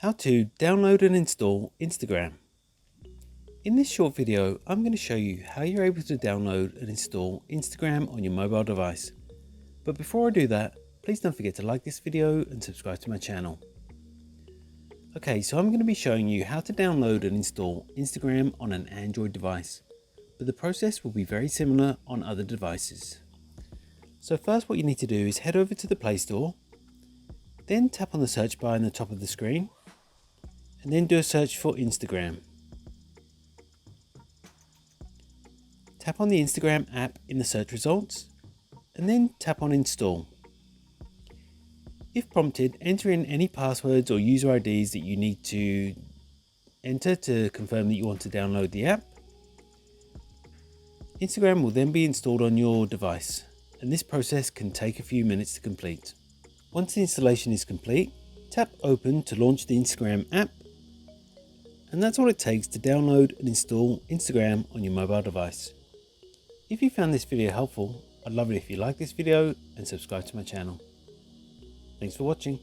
How to download and install Instagram. In this short video, I'm going to show you how you're able to download and install Instagram on your mobile device. But before I do that, please don't forget to like this video and subscribe to my channel. Okay, so I'm going to be showing you how to download and install Instagram on an Android device, but the process will be very similar on other devices. So first what you need to do is head over to the Play Store, then tap on the search bar in the top of the screen, and then do a search for Instagram. Tap on the Instagram app in the search results, and then tap on Install. If prompted, enter in any passwords or user IDs that you need to enter to confirm that you want to download the app. Instagram will then be installed on your device, and this process can take a few minutes to complete. Once the installation is complete, tap Open to launch the Instagram app, and that's all it takes to download and install Instagram on your mobile device. If you found this video helpful, I'd love it if you like this video and subscribe to my channel. Thanks for watching.